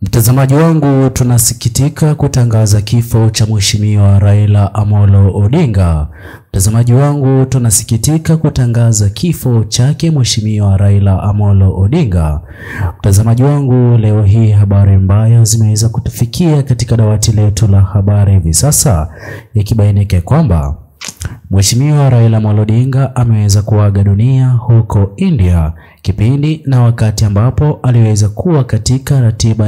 Mtazamaji wangu, tunasikitika kutangaza kifo cha Mheshimiwa Raila Amolo Odinga. Mtazamaji wangu, tunasikitika kutangaza kifo chake Mheshimiwa Raila Amolo Odinga. Mtazamaji wangu, leo hii habari mbaya zimeweza kutufikia katika dawati letu la habari hivi sasa, ikibainika kwamba Mheshimiwa Raila Amolo Odinga ameweza kuaga dunia huko India kipindi na wakati ambapo aliweza kuwa katika ratiba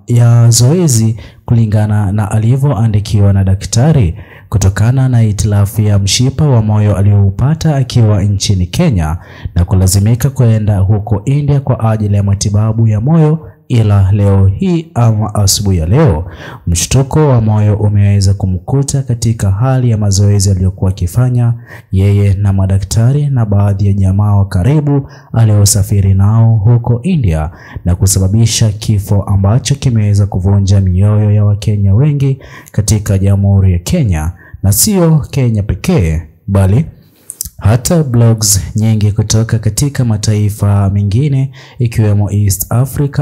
ya zoezi kulingana na alivyoandikiwa na daktari kutokana na hitilafu ya mshipa wa moyo aliyoupata akiwa nchini Kenya na kulazimika kwenda huko India kwa ajili ya matibabu ya moyo. Ila leo hii ama asubuhi ya leo, mshtuko wa moyo umeweza kumkuta katika hali ya mazoezi aliyokuwa akifanya yeye na madaktari na baadhi ya jamaa wa karibu aliosafiri nao huko India, na kusababisha kifo ambacho kimeweza kuvunja mioyo ya Wakenya wengi katika Jamhuri ya Kenya, na sio Kenya pekee bali hata blogs nyingi kutoka katika mataifa mengine ikiwemo East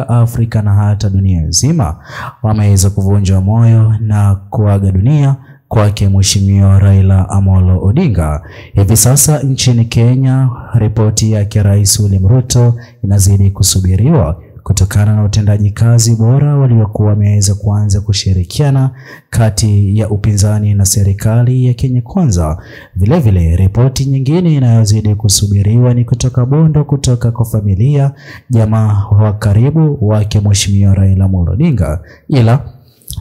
Africa na hata dunia nzima wameweza kuvunjwa moyo na kuaga dunia kwake Mheshimiwa Raila Amolo Odinga. Hivi sasa nchini Kenya, ripoti yake Rais William Ruto inazidi kusubiriwa kutokana na utendaji kazi bora waliokuwa wameweza kuanza kushirikiana kati ya upinzani na serikali ya Kenya Kwanza. Vile ripoti nyingine inayozidi kusubiriwa ni kutoka Bondo, kutoka kwa familia jamaa wa karibu wake Mheshimiwa Raila Amolo Odinga. Ila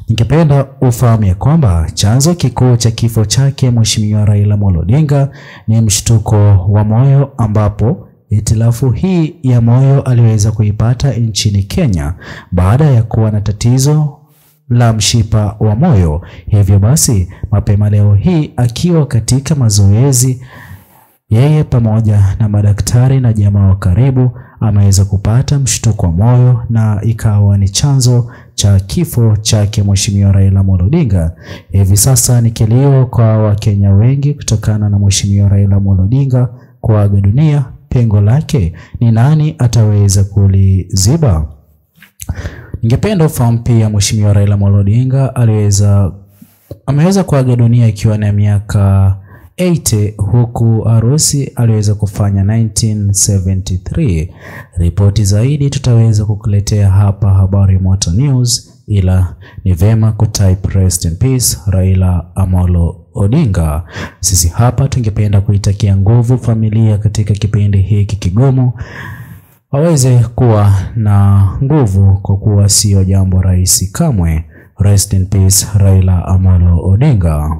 ningependa ufahamu ya kwamba chanzo kikuu cha kifo chake Mheshimiwa Raila Amolo Odinga ni mshtuko wa moyo, ambapo hitilafu hii ya moyo aliweza kuipata nchini Kenya baada ya kuwa na tatizo la mshipa wa moyo. Hivyo basi mapema leo hii akiwa katika mazoezi, yeye pamoja na madaktari na jamaa wa karibu ameweza kupata mshtuko wa moyo na ikawa ni chanzo cha kifo chake Mheshimiwa Raila Amolo Odinga. Hivi sasa ni kilio kwa Wakenya wengi kutokana na Mheshimiwa Raila Amolo Odinga kuaga dunia. Pengo lake ni nani ataweza kuliziba? Ningependa ufahamu pia Mheshimiwa Raila Amolo Odinga ameweza kuaga dunia ikiwa na miaka 80, huku harusi aliweza kufanya 1973. Ripoti zaidi tutaweza kukuletea hapa Habari Moto News, ila ni vema kutype rest in peace Raila Amolo Odinga. Sisi hapa tungependa kuitakia nguvu familia katika kipindi hiki kigumu, waweze kuwa na nguvu kwa kuwa sio jambo rahisi kamwe. Rest in peace Raila Amolo Odinga.